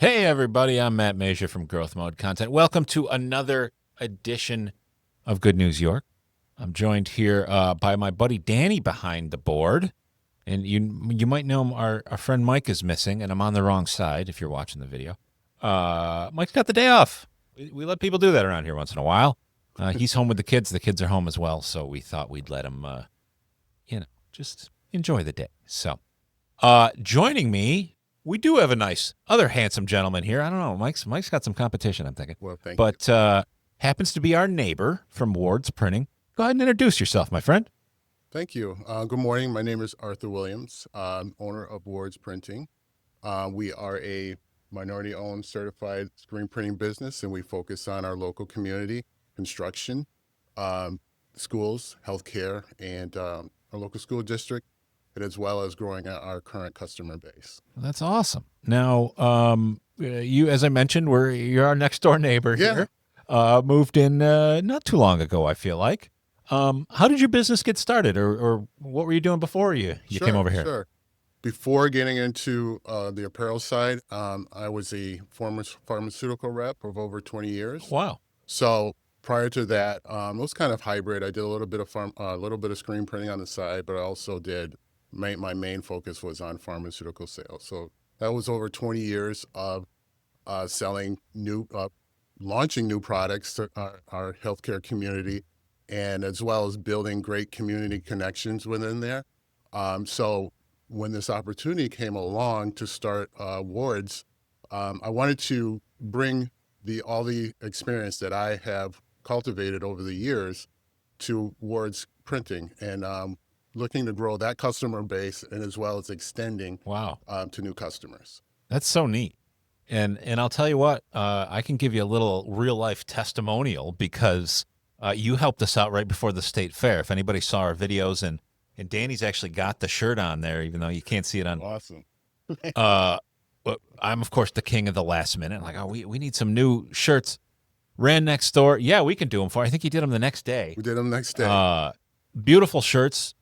Hey, everybody, I'm Matt Masur from Growth Mode Content. Welcome to another edition of Good News York. I'm joined here by my buddy Danny behind the board. And you might know him, our friend Mike is missing, and I'm on the wrong side if you're watching the video. Mike's got the day off. We let people do that around here once in a while. He's home with the kids. The kids are home as well, so we thought we'd let him, just enjoy the day. So joining me, we do have a nice other handsome gentleman here. I don't know. Mike's got some competition, I'm thinking. Well, thank you. But happens to be our neighbor from Ward's Printing. Go ahead and introduce yourself, my friend. Thank you. Good morning. My name is Arthur Williams, owner of Ward's Printing. We are a minority-owned certified screen printing business, and we focus on our local community, construction, schools, healthcare, and our local school district, and as well as growing our current customer base. That's awesome. Now, you, as I mentioned, you're our next door neighbor here. Moved in not too long ago, I feel like. How did your business get started, or what were you doing before you came over here? Sure. Before getting into the apparel side, I was a former pharmaceutical rep of over 20 years. Wow. So prior to that, it was kind of hybrid. I did a little bit of screen printing on the side, but I also did my main focus was on pharmaceutical sales. So that was over 20 years of selling launching new products to our healthcare community, and as well as building great community connections within there. So when this opportunity came along to start Wards, I wanted to bring all the experience that I have cultivated over the years to Wards Printing, and looking to grow that customer base, and as well as extending to new customers. That's so neat. And I'll tell you what, I can give you a little real life testimonial because you helped us out right before the state fair. If anybody saw our videos, and Danny's actually got the shirt on there, even though you can't see it on. Awesome. I'm of course the king of the last minute. Like, we need some new shirts. Ran next door. Yeah, we can do them for. I think he did them the next day. We did them next day. Beautiful shirts.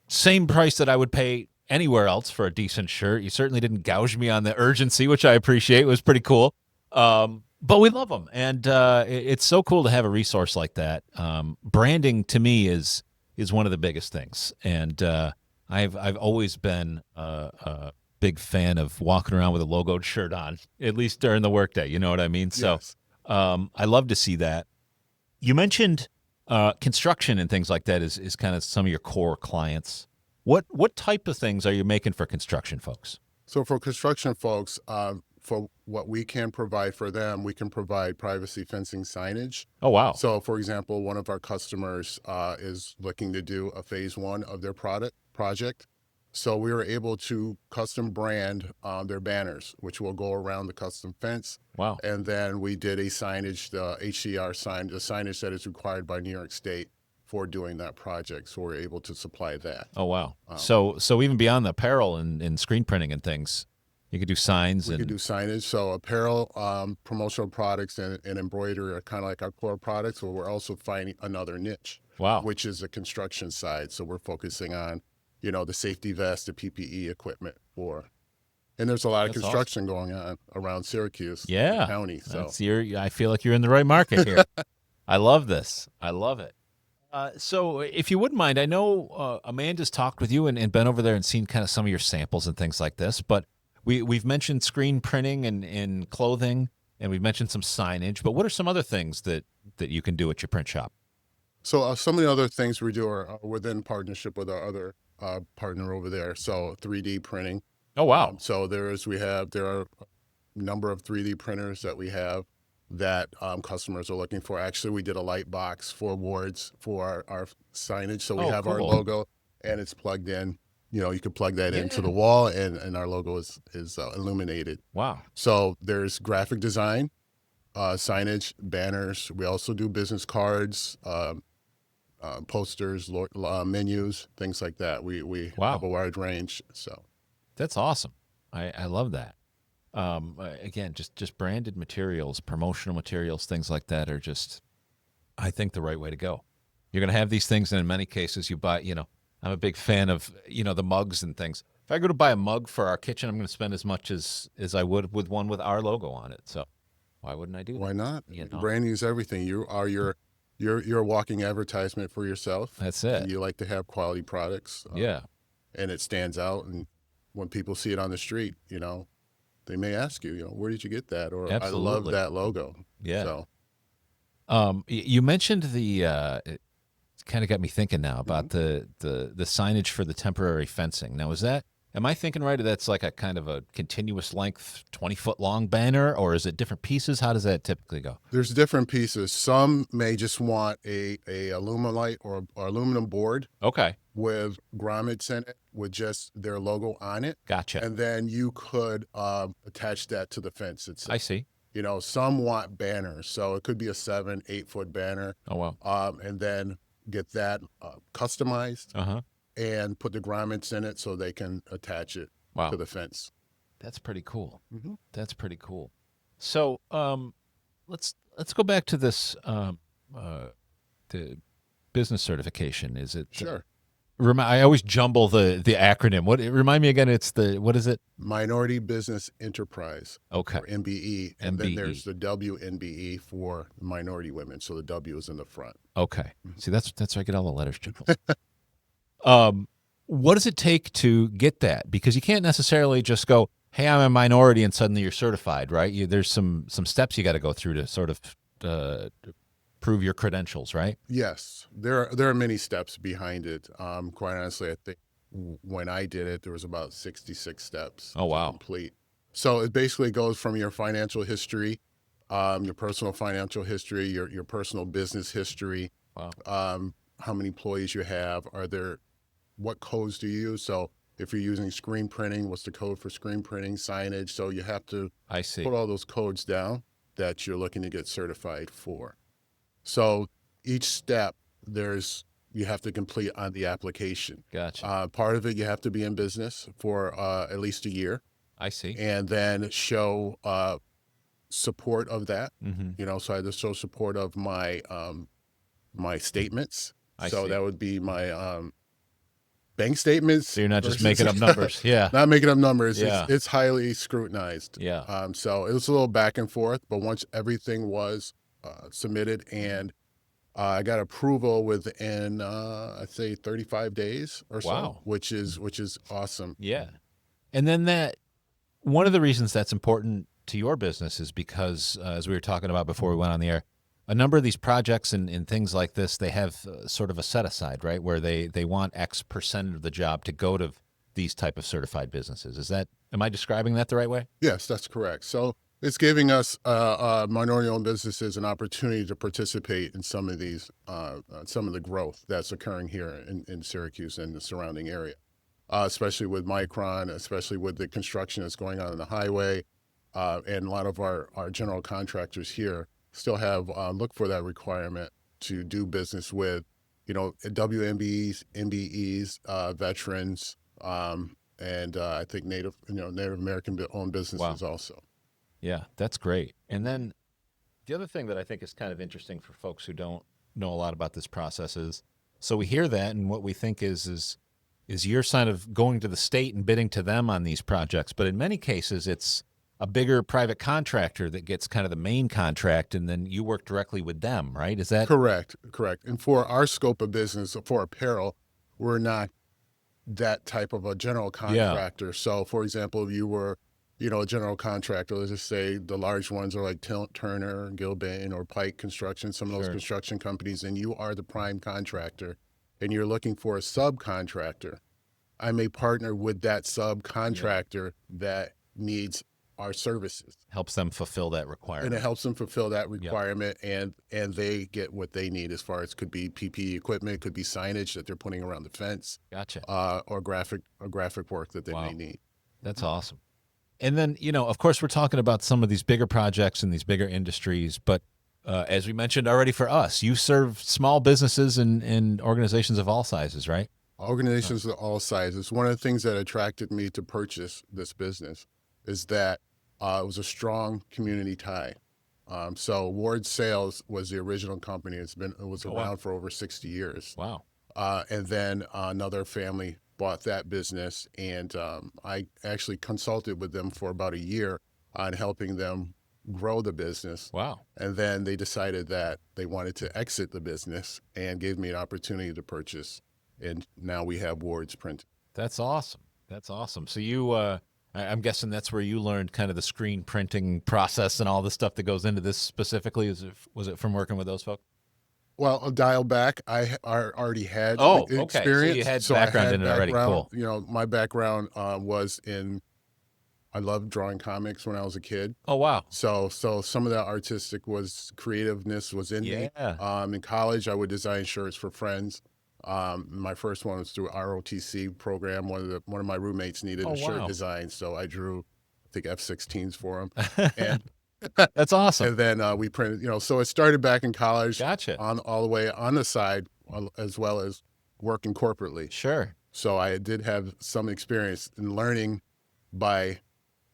Same price that I would pay anywhere else for a decent shirt. You certainly didn't gouge me on the urgency, which I appreciate. It was pretty cool. But we love them, and it's so cool to have a resource like that. Branding to me is one of the biggest things, and I've always been a big fan of walking around with a logoed shirt on, at least during the workday. You know what I mean? Yes. So I love to see that. You mentioned construction and things like that is kind of some of your core clients. What type of things are you making for construction folks? So for construction folks, for what we can provide for them, we can provide privacy fencing signage. Oh, wow. So for example, one of our customers is looking to do a phase 1 of their project. So we were able to custom brand their banners, which will go around the custom fence. Wow. And then we did a signage, the HDR sign, the signage that is required by New York State for doing that project. So we're able to supply that. Oh, wow. So even beyond the apparel and screen printing and things, you could do signs. We could do signage. So apparel, promotional products, and embroidery are kind of like our core products, but we're also finding another niche. Wow. Which is the construction side. So we're focusing on, the safety vest, the PPE equipment and there's a lot of construction going on around Syracuse County. So I feel like you're in the right market here. I love this. I love it. So if you wouldn't mind, I know Amanda's talked with you and been over there and seen kind of some of your samples and things like this, but we've mentioned screen printing and clothing, and we've mentioned some signage, but what are some other things that you can do at your print shop? So some of the other things we do are within partnership with our other partner over there. So 3D printing. Oh, wow. So there are a number of 3D printers that we have that customers are looking for. Actually, we did a light box for awards for our signage. So we have cool. our logo, and it's plugged in. You could plug that into the wall, and our logo is illuminated. Wow. So there's graphic design, signage, banners. We also do business cards, posters, menus, things like that. We have a wide range. So that's awesome. I love that. Again, just branded materials, promotional materials, things like that are just, I think, the right way to go. You're going to have these things, and in many cases you buy, I'm a big fan of, the mugs and things. If I go to buy a mug for our kitchen, I'm going to spend as much as I would with one with our logo on it. So why wouldn't I do Why that? not? You know, Branding is everything. You are you're a walking advertisement for yourself, that's and it. you like to have quality products, Yeah, and it stands out. And when people see it on the street, they may ask you, where did you get that? Or I love absolutely. that logo. Yeah. So, You mentioned it kind of got me thinking now mhm. about the signage for the temporary fencing. Now, am I thinking right? That's like a kind of a continuous length, 20-foot long banner, or is it different pieces? How does that typically go? There's different pieces. Some may just want a aluminite or aluminum board Okay, with grommets in it with just their logo on it. gotcha. And then you could attach that to the fence I itself. see. Some want banners. So it could be a 7, 8 foot banner. Oh well. And then get that customized Uh huh. and put the grommets in it so they can attach it to Wow, the fence. that's pretty cool. Hmm. That's pretty cool. So, let's go back to this the business certification. Is it? Sure. I always jumble the acronym. Remind me again? It's what is it? Minority Business Enterprise, Okay, or MBE. And then MBE. there's the WNBE for minority women. So the W is in the front. Okay. See, that's where I get all the letters jumbled. Um, what does it take to get that? Because you can't necessarily just go, "Hey, I'm a minority," and suddenly you're certified, right? There's some steps you got to go through to sort of prove your credentials, right? Yes, there are many steps behind it. Quite honestly, I think when I did it, there was about 66 steps Oh to wow. complete. So it basically goes from your financial history, your personal financial history, your personal business history, Wow. how many employees you have, what codes do you use? So if you're using screen printing, what's the code for screen printing, signage? So you have to I see. put all those codes down that you're looking to get certified for. So each step you have to complete on the application. Gotcha. Part of it, you have to be in business for at least a year, I see. and then show support of that. Mm-hmm. So I had to show support of my statements. I So see. that would be my bank statements. So you're not just versus making up numbers. Yeah. not making up numbers. Yeah. It's highly scrutinized. Yeah. So it was a little back and forth, but once everything was submitted and I got approval within I'd say 35 days or so, Wow. which is awesome. Yeah. And then one of the reasons that's important to your business is because, as we were talking about before we went on the air, a number of these projects and things like this, they have sort of a set aside, right, where they want X% of the job to go to these type of certified businesses. Am I describing that the right way? Yes, that's correct. So it's giving us minority-owned businesses an opportunity to participate in some of the growth that's occurring here in Syracuse and the surrounding area, especially with Micron, especially with the construction that's going on the highway, and a lot of our general contractors here still have look for that requirement to do business with, WMBEs, MBEs, veterans, and I think Native American owned businesses Wow. also. Yeah, that's great. And then the other thing that I think is kind of interesting for folks who don't know a lot about this process is, so we hear that, and what we think is you're kind of going to the state and bidding to them on these projects, but in many cases it's a bigger private contractor that gets kind of the main contract, and then you work directly with them, right? Is that Correct. And for our scope of business, for apparel, we're not that type of a general Yeah, contractor. So, for example, if you were, a general contractor, let's just say the large ones are like Turner, Gilbane, or Pike Construction, some of those sure. construction companies, and you are the prime contractor, and you're looking for a subcontractor, I may partner with that subcontractor that needs our services. Helps them fulfill that And requirement. it helps them fulfill that Yep. requirement, and they get what they need as far as could be PPE equipment, could be signage that they're putting around the fence, Gotcha. or graphic work that they Wow. may need. That's awesome. And then, of course, we're talking about some of these bigger projects and these bigger industries, but as we mentioned already, for us, you serve small businesses and organizations of all sizes, right? Organizations of all sizes. One of the things that attracted me to purchase this business is that it was a strong community tie. So Ward Sales was the original company. It was Oh, around wow. for over 60 years. Wow. And then another family bought that business, and I actually consulted with them for about a year on helping them grow the business. Wow. And then they decided that they wanted to exit the business and gave me an opportunity to purchase. And now we have Ward's Printing. That's awesome. That's awesome. So I'm guessing that's where you learned kind of the screen printing process and all the stuff that goes into this specifically. Was it from working with those folks? Well, a dial back. Already had Okay. So experience. you had So I background had in it already. background. Cool. My background was in. I loved drawing comics when I was a kid. Oh, wow. So some of that creativeness was in me. Yeah. In college, I would design shirts for friends. My first one was through ROTC program. One of my roommates needed a shirt wow. design, so I drew, I think F-16s for him, and That's awesome. and then we printed. So it started back in college, Gotcha. on all the way on the side, as well as working corporately. Sure. So I did have some experience in learning by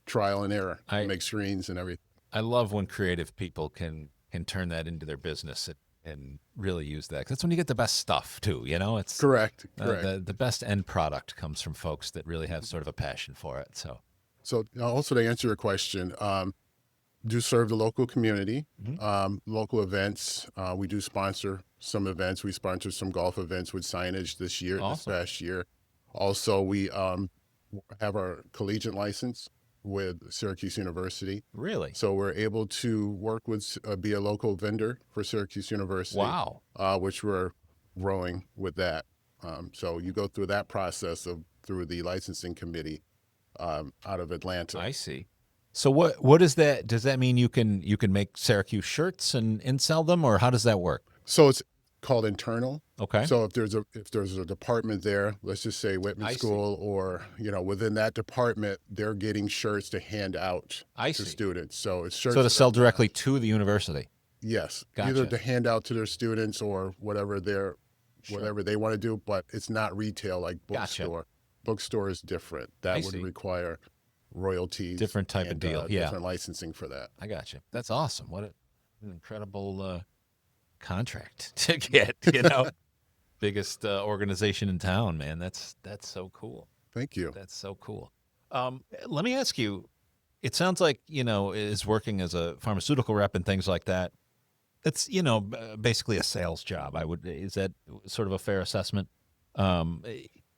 trial and error to make screens and everything. I love when creative people can turn that into their business and really use that. 'Cause that's when you get the best stuff too. It's Correct. the best end product comes from folks that really have sort of a passion for it. So Also to answer your question, do serve the local community, local events. We do sponsor some events. We sponsored some golf events with Signage this Awesome. past year. Also, we have our collegiate license with Syracuse University. Really? So we're able to work with, be a local vendor for Syracuse University. Wow. Which we're growing with that. So you go through that process through the licensing committee out of Atlanta. I see. So what is that? Does that mean you can make Syracuse shirts and sell them, or how does that work? So it's called internal. Okay. So if there's a department there, let's just say Whitman I School, or within that department, they're getting shirts to hand out I to see. students. So it's shirts So to that sell are- directly to the university. Yes, Gotcha. either to hand out to their students or whatever Sure. whatever they want to do, but it's not retail like Gotcha. bookstore. Bookstore is different. I That would see. require royalties, Different type of and, deal. Yeah. different licensing for that. I got you. That's awesome. What an incredible contract to get. Biggest organization in town, man. That's so cool. Thank you. That's so cool. Let me ask you. It sounds like is working as a pharmaceutical rep and things like that. It's basically a sales job. Is that sort of a fair assessment?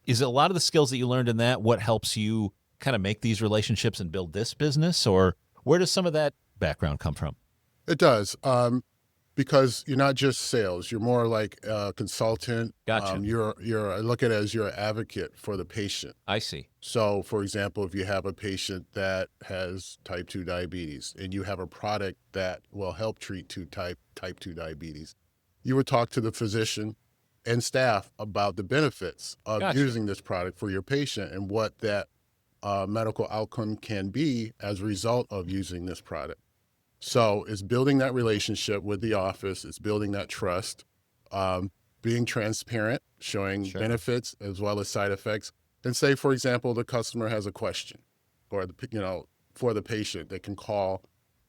Is it a lot of the skills that you learned in that what helps you kind of make these relationships and build this business, or where does some of that background come from? It does. Because you're not just sales, you're more like a consultant. Gotcha. I look at it as you're an advocate for the patient. I see. So, for example, if you have a patient that has type 2 diabetes and you have a product that will help treat type 2 diabetes, you would talk to the physician and staff about the benefits of Gotcha. using this product for your patient and what that medical outcome can be as a result of using this product. So it's building that relationship with the office. It's building that trust, being transparent, showing Sure. benefits as well as side effects. And say, for example, the customer has a question, or for the patient, they can call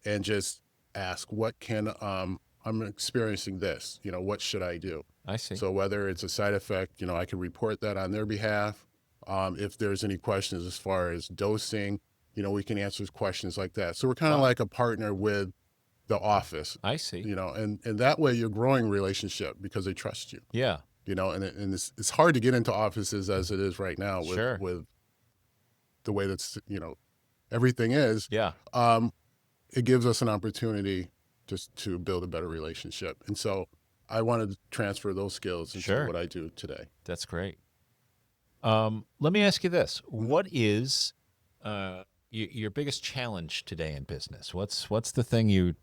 and just ask, I'm experiencing this. What should I do? I see. So whether it's a side effect, I can report that on their behalf. If there's any questions as far as dosing, we can answer questions like that. So we're kind of like a partner with the office, I see. and that way you're growing relationship because they trust you, Yeah. and it's hard to get into offices as it is right now with, Sure. with the way that's, everything is. Yeah. It gives us an opportunity just to build a better relationship. And so I wanted to transfer those skills into Sure. what I do today. That's great. Let me ask you this: what is your biggest challenge today in business? What's the thing you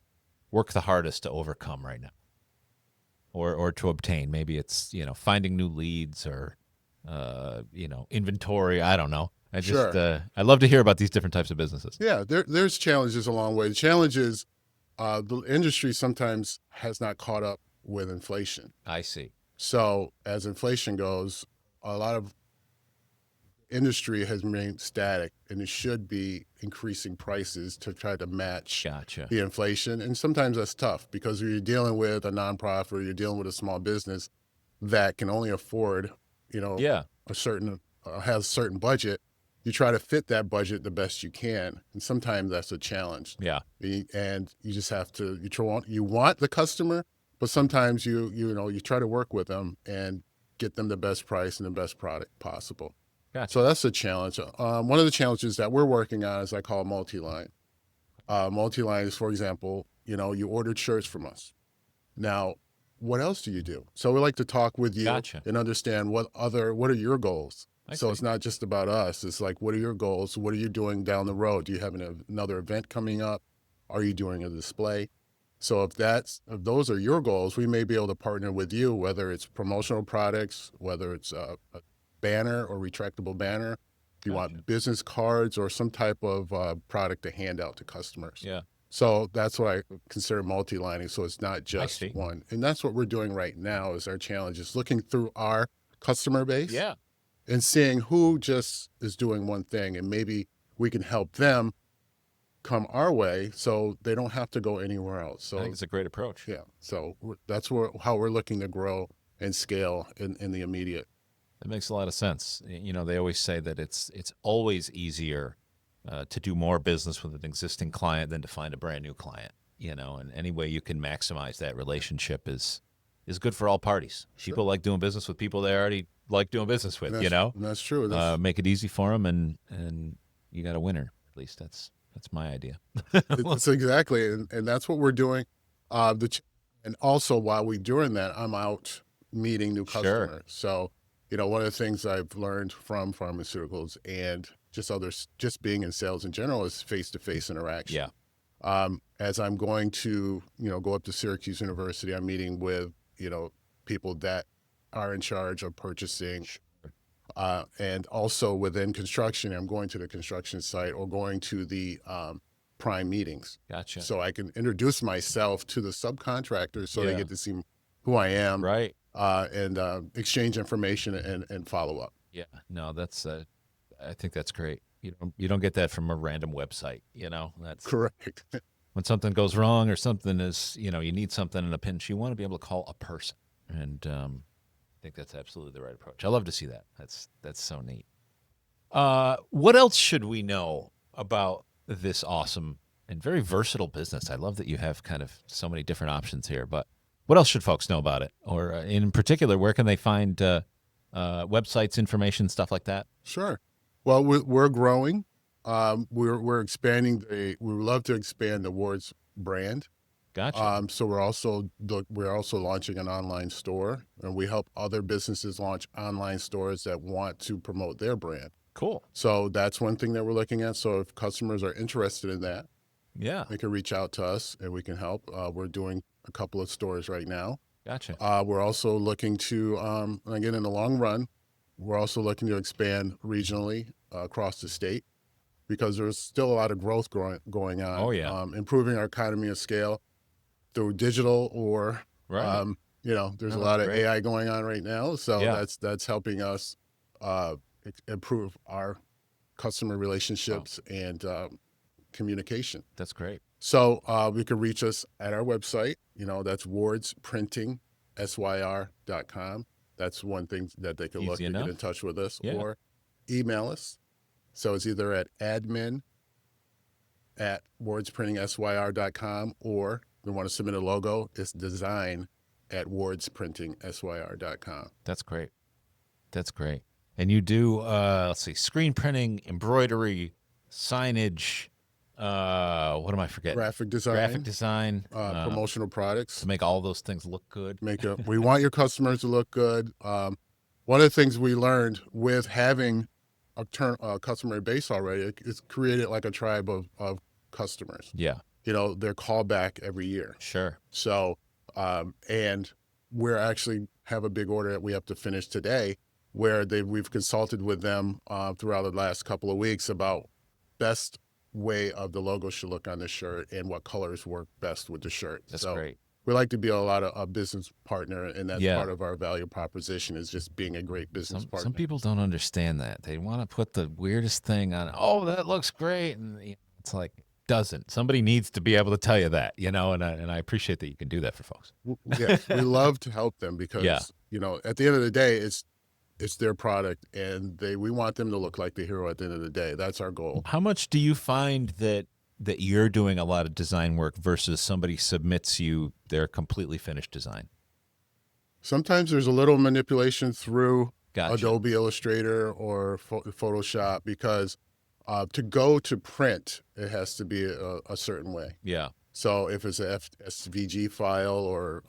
work the hardest to overcome right now, or to obtain? Maybe it's finding new leads, or inventory. I don't know. Sure. I love to hear about these different types of businesses. Yeah, there's challenges along the way. The challenge is the industry sometimes has not caught up with inflation. I see. So as inflation goes, a lot of industry has remained static, and it should be increasing prices to try to match Gotcha. the inflation. And sometimes that's tough because you're dealing with a nonprofit or you're dealing with a small business that can only afford, Yeah. a certain has a certain budget, you try to fit that budget the best you can, and sometimes that's a challenge. Yeah. And you just have to you want the customer, but sometimes you try to work with them and get them the best price and the best product possible. Gotcha. So that's a challenge. One of the challenges that we're working on is I call multi-line. Multi-line is, for example, you ordered shirts from us. Now, what else do you do? So we like to talk with you Gotcha. and understand what are your goals. I So see. it's not just about us. It's like, what are your goals? What are you doing down the road? Do you have another event coming up? Are you doing a display? So if those are your goals, we may be able to partner with you, whether it's promotional products, whether it's a banner or retractable banner, if you Gotcha. want business cards or some type of product to hand out to customers. Yeah. So that's what I consider multi-lining. So it's not just see. one. And that's what we're doing right now is our challenge is looking through our customer base Yeah. and seeing who just is doing one thing, and maybe we can help them come our way so they don't have to go anywhere else. I think So it's a great approach. yeah, so that's how we're looking to grow and scale in the immediate. That makes a lot of sense. They always say that it's always easier to do more business with an existing client than to find a brand new client. And any way you can maximize that relationship is good for all parties. Sure. People like doing business with people they already like doing business with. And that's true. Make it easy for them, and you got a winner. At least that's my idea. It's exactly, and that's what we're doing. And also while we're doing that, I'm out meeting new Sure. customers. So, one of the things I've learned from pharmaceuticals and just being in sales in general is face-to-face interaction. Yeah. As I'm going to, go up to Syracuse University, I'm meeting with, people that are in charge of purchasing. And also within construction, I'm going to the construction site or going to the prime meetings. Gotcha. So I can introduce myself to the subcontractors so they Yeah. get to see who I am, Right. and exchange information and follow up. Yeah. No, that's. I think that's great. You don't get that from a random website. That's Correct. when something goes wrong or something is, you need something in a pinch. You want to be able to call a person, and I think that's absolutely the right approach. I love to see that. That's so neat. What else should we know about this awesome and very versatile business? I love that you have kind of so many different options here, but what else should folks know about it? Or in particular, where can they find websites, information, stuff like that? Sure. Well, we're growing. We're expanding. We would love to expand the Wards brand. Gotcha. So we're also launching an online store, and we help other businesses launch online stores that want to promote their brand. Cool. So that's one thing that we're looking at. So if customers are interested in that, Yeah. they can reach out to us and we can help. We're doing a couple of stores right now. Gotcha. We're also looking to, again, in the long run, we're also looking to expand regionally across the state because there's still a lot of growth going on. Oh, yeah. Improving our economy of scale through digital or, Right. there's a No, lot that's of great. AI going on right now. So Yeah. that's helping us improve our customer relationships and communication. That's great. So we can reach us at our website. That's wardsprintingsyr.com. That's one thing that they can look Easy to enough. get in touch with us, Yeah. or email us. So it's either at admin@wardsprintingsyr.com, or if you want to submit a logo, it's design@wardsprintingsyr.com. That's great. That's great. And you do, let's see, screen printing, embroidery, signage. What am I forgetting? Graphic design, Graphic design. promotional products. To make all those things look good. We want your customers to look good. One of the things we learned with having a customer base already, it's created like a tribe of customers. Yeah. They're called back every year. Sure. So, and we're actually have a big order that we have to finish today, where we've consulted with them throughout the last couple of weeks about best way of the logo should look on the shirt and what colors work best with the shirt. That's So great. we like to be a business partner, and that's Yeah. part of our value proposition is just being a great business partner. Some people don't understand that. They want to put the weirdest thing on. Oh, that looks great, and it's like it doesn't. Somebody needs to be able to tell you that, and I appreciate that you can do that for folks. Yeah, we love to help them because Yeah. at the end of the day, it's their product, and we want them to look like the hero at the end of the day. That's our goal. How much do you find that you're doing a lot of design work versus somebody submits you their completely finished design? Sometimes there's a little manipulation through Gotcha. Adobe Illustrator or Photoshop, because to go to print, it has to be a certain way. Yeah. So if it's a SVG file or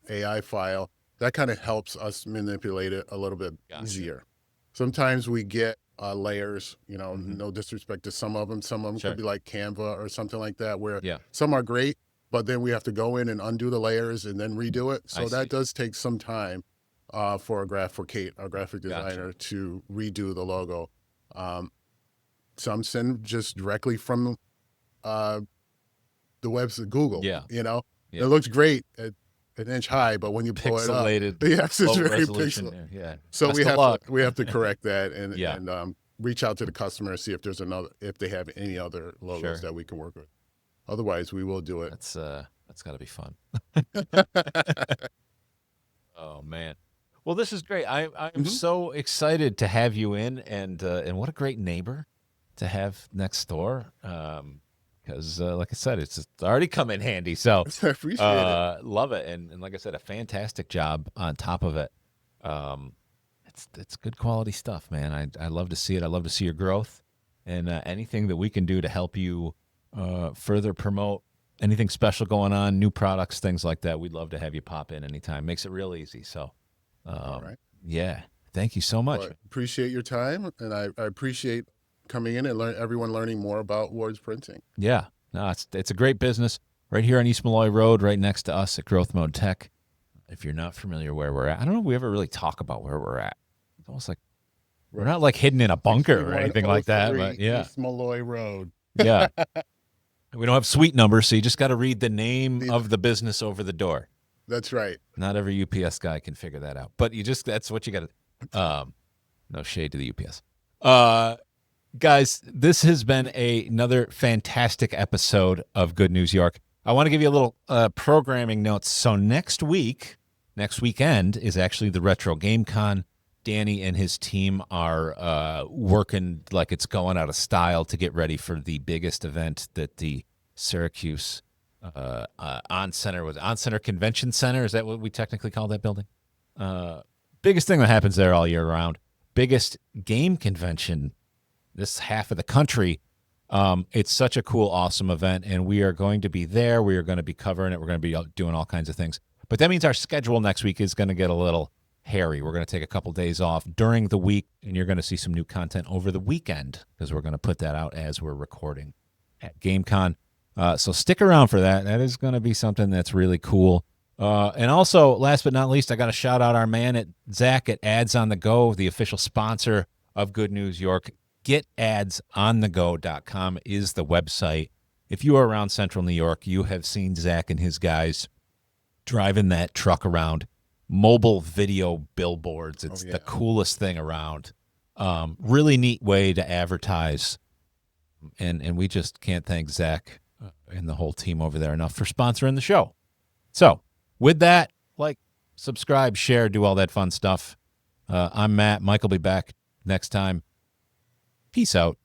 AI file, that kind of helps us manipulate it a little bit easier. Sometimes we get layers, no disrespect to some of them. Some of them Sure. could be like Canva or something like that, where Yeah. some are great, but then we have to go in and undo the layers and then redo it. So I see. that does take some time for Kate, our graphic designer, Gotcha. to redo the logo. Some send just directly from the website, Google. Yeah. Yeah. Yeah. It looks great at an inch high, but when you blow it up, Pixelated, yes, it's low very resolution. pixel. Yeah. So Best we of luck. have to correct that and Yeah. and reach out to the customer and see if there's if they have any other logos Sure. that we can work with. Otherwise, we will do it. That's got to be fun. Oh man. Well, this is great. I am so excited to have you in, and what a great neighbor to have next door. Because like I said, it's already come in handy. So I appreciate it. love it, and like I said, a fantastic job on top of it. It's good quality stuff, man. I love to see it. I love to see your growth, and anything that we can do to help you further promote anything special going on, new products, things like that. We'd love to have you pop in anytime. Makes it real easy. So, All right. yeah, thank you so much. Well, appreciate your time, and I appreciate coming in and everyone learning more about Ward's Printing. Yeah, no, it's a great business right here on East Malloy Road, right next to us at Growth Mode Tech. If you're not familiar where we're at, I don't know if we ever really talk about where we're at. It's almost like we're not like hidden in a bunker or anything like that. But yeah, East Malloy Road. Yeah. We don't have suite numbers, so you just got to read the name of the business over the door. That's right. Not every UPS guy can figure that out, but that's what you got to. No shade to the UPS. Guys, this has been another fantastic episode of Good News York. I want to give you a little programming notes. So next weekend is actually the Retro Game Con. Danny and his team are working like it's going out of style to get ready for the biggest event that the Syracuse On Center Convention Center. Is that what we technically call that building? Biggest thing that happens there all year round. Biggest game convention this half of the country. It's such a cool, awesome event, and we are going to be there. We are going to be covering it. We're going to be doing all kinds of things. But that means our schedule next week is going to get a little hairy. We're going to take a couple days off during the week, and you're going to see some new content over the weekend because we're going to put that out as we're recording at GameCon. So stick around for that. That is going to be something that's really cool. And also, last but not least, I got to shout out our man Zach at Ads on the Go, the official sponsor of Good News York. GetAdsOnTheGo.com is the website. If you are around Central New York, you have seen Zach and his guys driving that truck around. Mobile video billboards. It's the coolest thing around. Really neat way to advertise. And we just can't thank Zach and the whole team over there enough for sponsoring the show. So with that, subscribe, share, do all that fun stuff. I'm Matt. Mike will be back next time. Peace out.